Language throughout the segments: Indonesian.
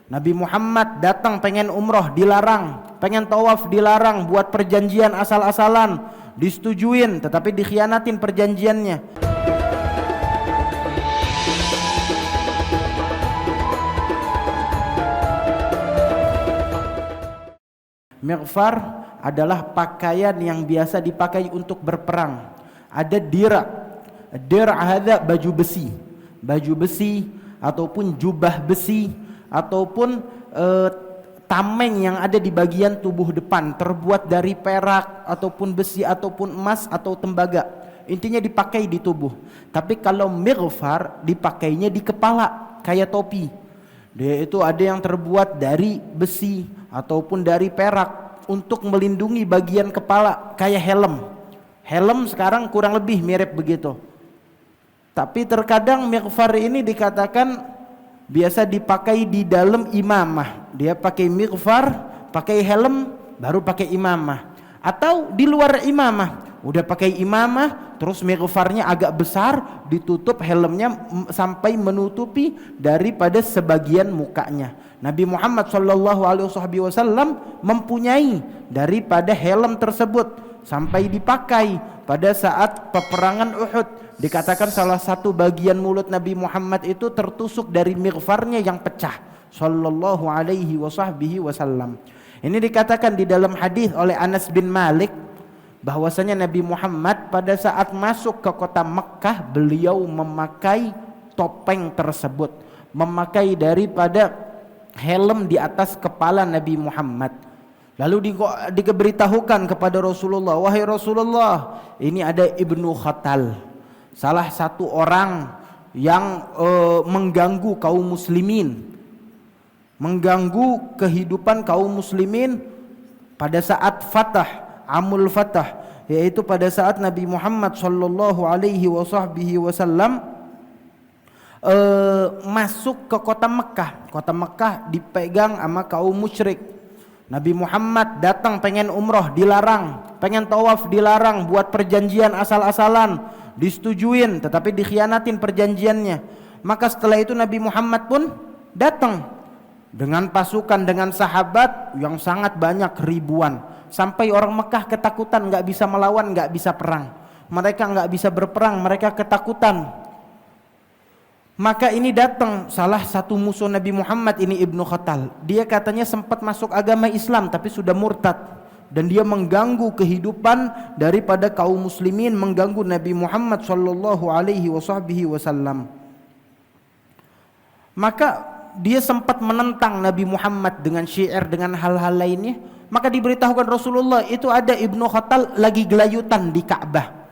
Nabi Muhammad datang pengen umroh dilarang, pengen tawaf dilarang, buat perjanjian asal-asalan disetujuin tetapi dikhianatin perjanjiannya. Mighfar adalah pakaian yang biasa dipakai untuk berperang. Ada dira hadza baju besi ataupun jubah besi ataupun tameng yang ada di bagian tubuh depan terbuat dari perak ataupun besi ataupun emas atau tembaga. Intinya dipakai di tubuh. Tapi kalau mighfar dipakainya di kepala kayak topi. Dia itu ada yang terbuat dari besi ataupun dari perak untuk melindungi bagian kepala kayak helm. Helm sekarang kurang lebih mirip begitu. Tapi terkadang mighfar ini dikatakan biasa dipakai di dalam imamah. Dia pakai mighfar, pakai helm, baru pakai imamah. Atau di luar imamah, udah pakai imamah, terus mighfarnya agak besar, ditutup helmnya sampai menutupi daripada sebagian mukanya. Nabi Muhammad SAW mempunyai daripada helm tersebut sampai dipakai pada saat peperangan Uhud. Dikatakan salah satu bagian mulut Nabi Muhammad itu tertusuk dari mighfarnya yang pecah. Sallallahu alaihi wasallam. Ini dikatakan di dalam hadis oleh Anas bin Malik bahwasanya Nabi Muhammad pada saat masuk ke kota Mekkah beliau memakai topeng tersebut, memakai daripada helm di atas kepala Nabi Muhammad. Lalu diberitahukan kepada Rasulullah, wahai Rasulullah, ini ada Ibnu Khatal, salah satu orang yang mengganggu kaum muslimin, mengganggu kehidupan kaum muslimin pada saat Fatah, Amul Fatah, yaitu pada saat Nabi Muhammad sallallahu alaihi wasallam masuk ke kota Mekkah. Kota Mekkah dipegang sama kaum musyrik. Nabi Muhammad datang pengen umroh dilarang, pengen tawaf dilarang, buat perjanjian asal-asalan disetujuin tetapi dikhianatin perjanjiannya. Maka setelah itu Nabi Muhammad pun datang dengan pasukan, dengan sahabat yang sangat banyak, ribuan, sampai orang Mekah ketakutan, gak bisa melawan, gak bisa perang. Mereka gak bisa berperang, mereka ketakutan. Maka ini datang salah satu musuh Nabi Muhammad, ini Ibnu Khatal. Dia katanya sempat masuk agama Islam tapi sudah murtad, dan dia mengganggu kehidupan daripada kaum muslimin, mengganggu Nabi Muhammad sallallahu alaihi wasallam. Maka dia sempat menentang Nabi Muhammad dengan syair, dengan hal-hal lainnya. Maka diberitahukan Rasulullah, itu ada Ibnu Khatal lagi gelayutan di Ka'bah,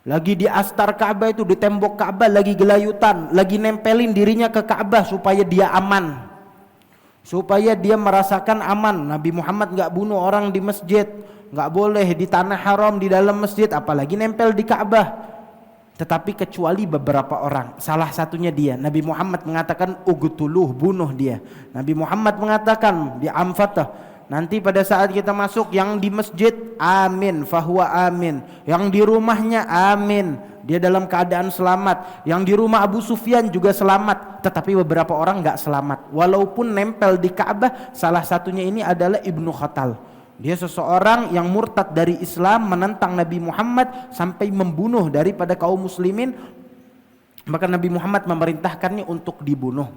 lagi di astar Ka'bah, itu di tembok Ka'bah lagi gelayutan, lagi nempelin dirinya ke Ka'bah supaya dia aman, supaya dia merasakan aman. Nabi Muhammad gak bunuh orang di masjid, gak boleh di tanah haram, di dalam masjid, apalagi nempel di Ka'bah. Tetapi kecuali beberapa orang, salah satunya dia. Nabi Muhammad mengatakan ugtuluh, bunuh dia. Nabi Muhammad mengatakan di Amfatah, nanti pada saat kita masuk, yang di masjid amin, fahuwa amin, yang di rumahnya amin, dia dalam keadaan selamat, yang di rumah Abu Sufyan juga selamat. Tetapi beberapa orang gak selamat walaupun nempel di Ka'bah. Salah satunya ini adalah Ibnu Khatal. Dia seseorang yang murtad dari Islam, menentang Nabi Muhammad sampai membunuh daripada kaum muslimin. Maka Nabi Muhammad memerintahkannya untuk dibunuh.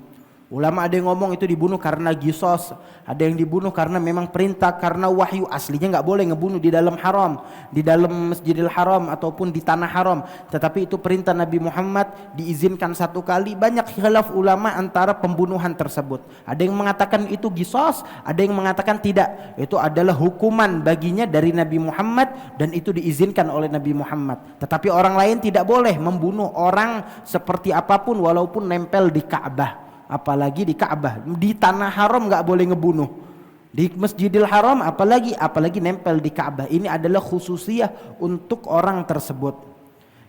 Ulama ada yang ngomong itu dibunuh karena gisos, ada yang dibunuh karena memang perintah, karena wahyu. Aslinya nggak boleh ngebunuh di dalam haram, di dalam Masjidil Haram ataupun di tanah haram. Tetapi itu perintah Nabi Muhammad, diizinkan satu kali. Banyak khilaf ulama antara pembunuhan tersebut. Ada yang mengatakan itu gisos, ada yang mengatakan tidak. Itu adalah hukuman baginya dari Nabi Muhammad dan itu diizinkan oleh Nabi Muhammad. Tetapi orang lain tidak boleh membunuh orang seperti apapun walaupun nempel di Ka'bah. Apalagi di Ka'bah, di tanah haram nggak boleh ngebunuh. Di Masjidil Haram apalagi nempel di Ka'bah. Ini adalah khususiyah untuk orang tersebut.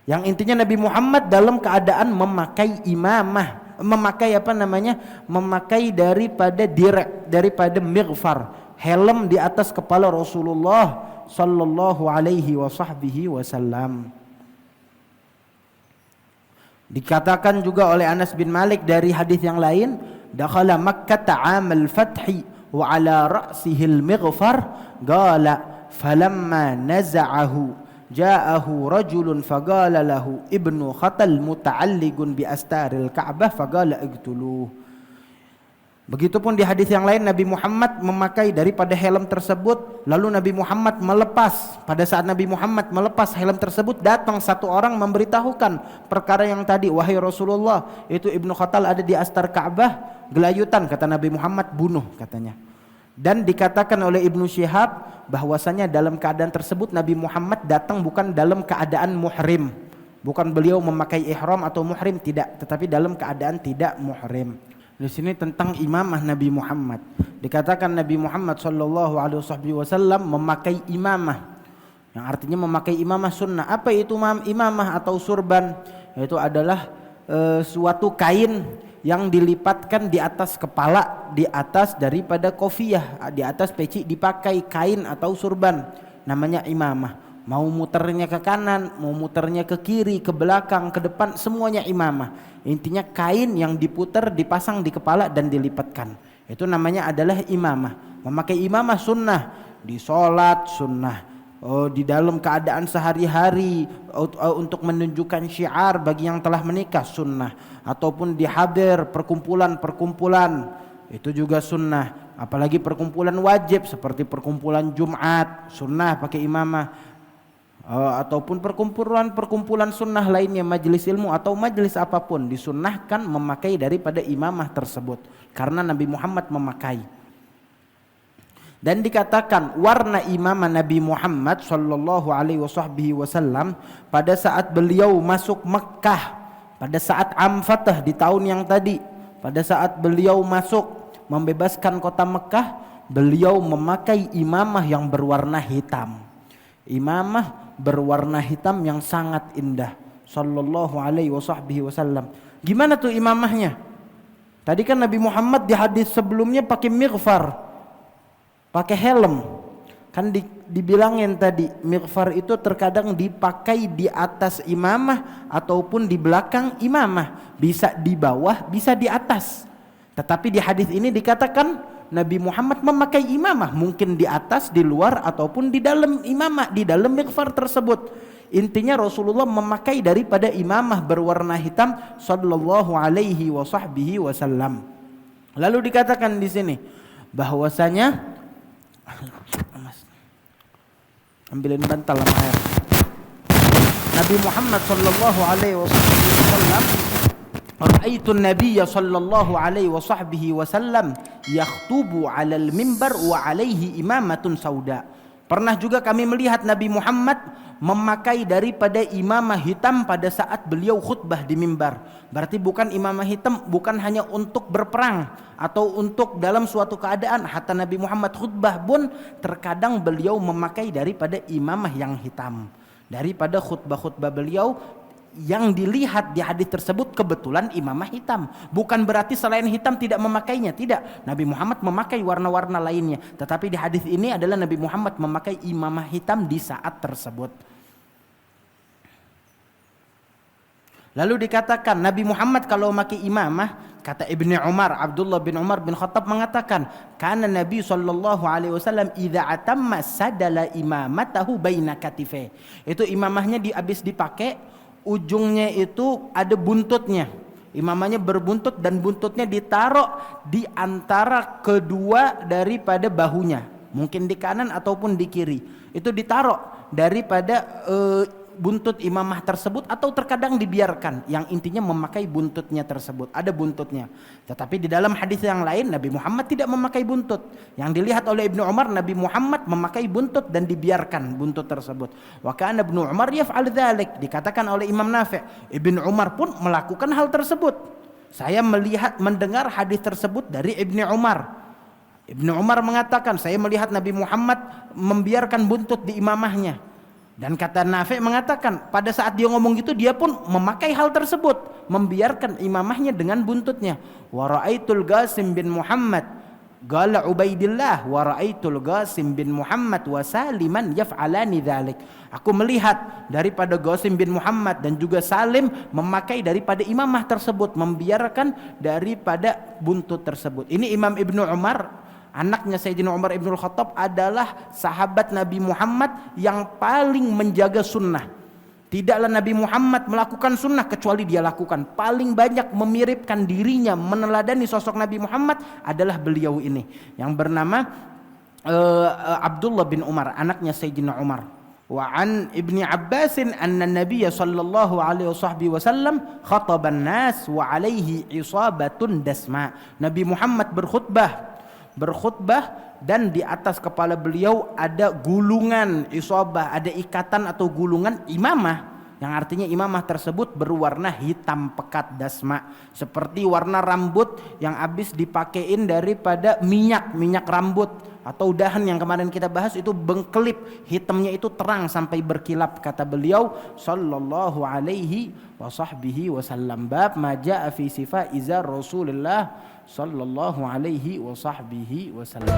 Yang intinya Nabi Muhammad dalam keadaan memakai imamah, memakai daripada direk, daripada mighfar, helm di atas kepala Rasulullah sallallahu alaihi wasallam. Dikatakan juga oleh Anas bin Malik dari hadis yang lain dakhala Makkah 'am al-fath wa 'ala ra'sihi al-mighfar qala falamma naza'ahu ja'ahu rajulun faqala lahu ibnu Khatal muta'alliqun bi astaril Ka'bah faqala iqtuluh. Begitupun di hadis yang lain Nabi Muhammad memakai daripada helm tersebut, lalu Nabi Muhammad melepas. Pada saat Nabi Muhammad melepas helm tersebut, datang satu orang memberitahukan perkara yang tadi, wahai Rasulullah, itu Ibnu Khatal ada di astar Ka'bah gelayutan, kata Nabi Muhammad, bunuh katanya. Dan dikatakan oleh Ibnu Syihab bahwasanya dalam keadaan tersebut Nabi Muhammad datang bukan dalam keadaan muhrim, bukan beliau memakai ihram atau muhrim, tidak, tetapi dalam keadaan tidak muhrim. Di sini tentang imamah Nabi Muhammad. Dikatakan Nabi Muhammad sallallahu alaihi wasallam memakai imamah, yang artinya memakai imamah sunnah. Apa itu imamah atau surban? Itu adalah suatu kain yang dilipatkan di atas kepala, di atas daripada kofiyah, di atas peci dipakai kain atau surban. Namanya imamah. Mau muternya ke kanan, mau muternya ke kiri, ke belakang, ke depan, semuanya imamah. Intinya kain yang diputar, dipasang di kepala dan dilipatkan. Itu namanya adalah imamah. Memakai imamah sunnah, di sholat sunnah, di dalam keadaan sehari-hari untuk menunjukkan syiar bagi yang telah menikah sunnah, ataupun di hadir perkumpulan-perkumpulan itu juga sunnah. Apalagi perkumpulan wajib seperti perkumpulan Jumat, sunnah pakai imamah. Ataupun perkumpulan sunnah lainnya, majelis ilmu atau majelis apapun, disunnahkan memakai daripada imamah tersebut karena Nabi Muhammad memakai. Dan dikatakan warna imamah Nabi Muhammad sallallahu alaihi wasallam pada saat beliau masuk Mekkah, pada saat Am Fath di tahun yang tadi, pada saat beliau masuk membebaskan kota Mekkah, beliau memakai imamah yang berwarna hitam. Imamah berwarna hitam yang sangat indah sallallahu alaihi wasallam. Gimana tuh imamahnya? Tadi kan Nabi Muhammad di hadis sebelumnya pakai mighfar, pakai helm. Kan dibilangin tadi mighfar itu terkadang dipakai di atas imamah ataupun di belakang imamah, bisa di bawah, bisa di atas. Tetapi di hadis ini dikatakan Nabi Muhammad memakai imamah, mungkin di atas, di luar, ataupun di dalam imamah, di dalam mighfar tersebut. Intinya Rasulullah memakai daripada imamah berwarna hitam sallallahu alaihi wasallam. Lalu dikatakan di sini bahwasanya, ambilin bantal sama air. Nabi Muhammad sallallahu alaihi wasallam, ra'aitu an-nabiyya sallallahu alaihi wasallam yakhtubu 'alal mimbar wa 'alaihi imamatun sauda. Pernah juga kami melihat Nabi Muhammad memakai daripada imamah hitam pada saat beliau khutbah di mimbar. Berarti bukan imamah hitam bukan hanya untuk berperang atau untuk dalam suatu keadaan. Hatta Nabi Muhammad khutbah pun terkadang beliau memakai daripada imamah yang hitam. Daripada khutbah-khutbah beliau yang dilihat di hadis tersebut kebetulan imamah hitam. Bukan berarti selain hitam tidak memakainya, tidak. Nabi Muhammad memakai warna-warna lainnya. Tetapi di hadis ini adalah Nabi Muhammad memakai imamah hitam di saat tersebut. Lalu dikatakan Nabi Muhammad kalau memakai imamah, kata Ibnu Umar, Abdullah bin Umar bin Khattab mengatakan, karena Nabi sallallahu alaihi wasallam idza atamma sadala imamatahu baina katifai. Itu imamahnya habis dipakai, ujungnya itu ada buntutnya. Imamahnya berbuntut dan buntutnya ditaruh di antara kedua daripada bahunya. Mungkin di kanan ataupun di kiri. Itu ditaruh daripada buntut imamah tersebut atau terkadang dibiarkan. Yang intinya memakai buntutnya tersebut. Ada buntutnya. Tetapi di dalam hadis yang lain Nabi Muhammad tidak memakai buntut. Yang dilihat oleh Ibnu Umar, Nabi Muhammad memakai buntut dan dibiarkan buntut tersebut. Wa kana Ibnu Umar yaf'al dzalik. Dikatakan oleh Imam Nafi', Ibnu Umar pun melakukan hal tersebut. Saya mendengar hadis tersebut dari Ibnu Umar. Ibnu Umar mengatakan, saya melihat Nabi Muhammad membiarkan buntut di imamahnya. Dan kata Nafi' mengatakan pada saat dia ngomong gitu dia pun memakai hal tersebut, membiarkan imamahnya dengan buntutnya. Wa ra'aitul Qasim bin Muhammad Qala Ubaidillah wa ra'aitul Qasim bin Muhammad wa Saliman yaf'alani dzalik. Aku melihat daripada Qasim bin Muhammad dan juga Salim memakai daripada imamah tersebut, membiarkan daripada buntut tersebut. Ini Imam Ibnu Umar, anaknya Sayyidina Umar Ibn Khattab, adalah sahabat Nabi Muhammad yang paling menjaga sunnah. Tidaklah Nabi Muhammad melakukan sunnah kecuali dia lakukan. Paling banyak memiripkan dirinya, meneladani sosok Nabi Muhammad adalah beliau ini, yang bernama Abdullah bin Umar, anaknya Sayyidina Umar. Wa an Ibni Abbasin anna Nabiya sallallahu alaihi wasallam khataban nas wa alaihi isabatun dasma. Nabi Muhammad berkhutbah dan di atas kepala beliau ada gulungan isabah, ada ikatan atau gulungan imamah, yang artinya imamah tersebut berwarna hitam pekat, dasma, seperti warna rambut yang habis dipakein daripada minyak rambut atau dahan yang kemarin kita bahas, itu bengkelip, hitamnya itu terang sampai berkilap, kata beliau sallallahu alaihi wasallam. Bab ma jaa fi sifat izar Rasulullah sallallahu alaihi wasallam.